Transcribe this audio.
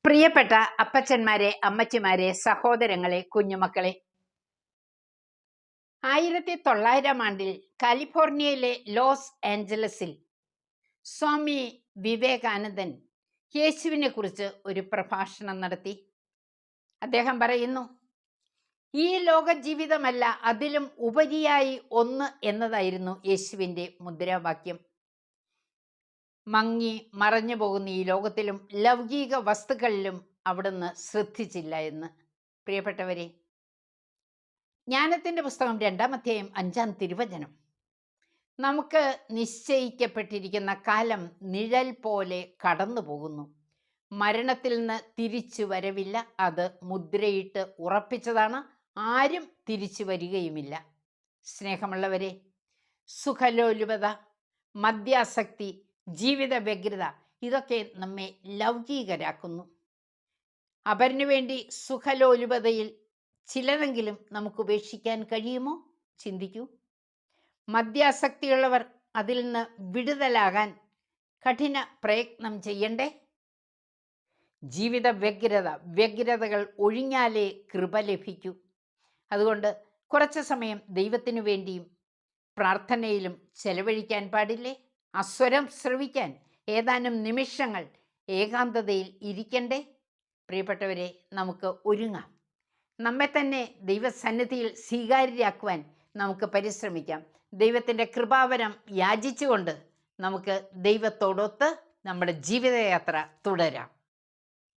പ്രിയപ്പെട്ട അപ്പച്ചന്മാരെ, അമ്മച്ചിമാരെ, സഹോദരങ്ങളെ, കുഞ്ഞുമക്കളെ, 1900 കാലിഫോർണിയയിലെ ലോസ് ആഞ്ചലസിൽ സ്വാമി വിവേകാനന്ദൻ യേശുവിനെ കുറിച്ച് ഒരു പ്രഭാഷണം നടത്തി. അദ്ദേഹം പറയുന്നു, ഈ ലോക ജീവിതമല്ല, അതിലും ഉപരിയായി ഒന്ന് എന്നതായിരുന്നു യേശുവിൻ്റെ മുദ്രാവാക്യം. മങ്ങി മറഞ്ഞു പോകുന്ന ഈ ലോകത്തിലും ലൗകിക വസ്തുക്കളിലും അവിടുന്ന് ശ്രദ്ധിച്ചില്ല എന്ന്. പ്രിയപ്പെട്ടവരെ, ജ്ഞാനത്തിൻ്റെ പുസ്തകം 2-ാം അധ്യായം 5-ാം തിരുവചനം, നമുക്ക് നിശ്ചയിക്കപ്പെട്ടിരിക്കുന്ന കാലം നിഴൽ പോലെ കടന്നു പോകുന്നു, മരണത്തിൽ നിന്ന് തിരിച്ചു വരവില്ല, അത് മുദ്രയിട്ട് ഉറപ്പിച്ചതാണ്, ആരും തിരിച്ചു വരികയുമില്ല. സ്നേഹമുള്ളവരെ, സുഖലോലുപത, മദ്യാസക്തി, ജീവിത വ്യഗ്രത, ഇതൊക്കെ നമ്മെ ലൗകികരാക്കുന്നു. അപരനു വേണ്ടി സുഖലോലുപതയിൽ ചിലതെങ്കിലും നമുക്ക് ഉപേക്ഷിക്കാൻ കഴിയുമോ? ചിന്തിക്കൂ. മദ്യാസക്തിയുള്ളവർ അതിൽ നിന്ന് വിടുതലാകാൻ കഠിന പ്രയത്നം ചെയ്യണ്ടേ? ജീവിത വ്യഗ്രതകൾ ഒഴിഞ്ഞാലേ കൃപ ലഭിക്കൂ. അതുകൊണ്ട് കുറച്ച് സമയം ദൈവത്തിനു വേണ്ടിയും പ്രാർത്ഥനയിലും ചെലവഴിക്കാൻ പാടില്ലേ? അസ്വരം ശ്രവിക്കാൻ ഏതാനും നിമിഷങ്ങൾ ഏകാന്തതയിൽ ഇരിക്കണ്ടേ? പ്രിയപ്പെട്ടവരെ, നമുക്ക് ഒരുങ്ങാം. നമ്മെ തന്നെ ദൈവസന്നിധിയിൽ സ്വീകാര്യരാക്കുവാൻ നമുക്ക് പരിശ്രമിക്കാം. ദൈവത്തിൻ്റെ കൃപാവരം യാചിച്ചുകൊണ്ട് നമുക്ക് ദൈവത്തോടൊത്ത് നമ്മുടെ ജീവിതയാത്ര തുടരാം.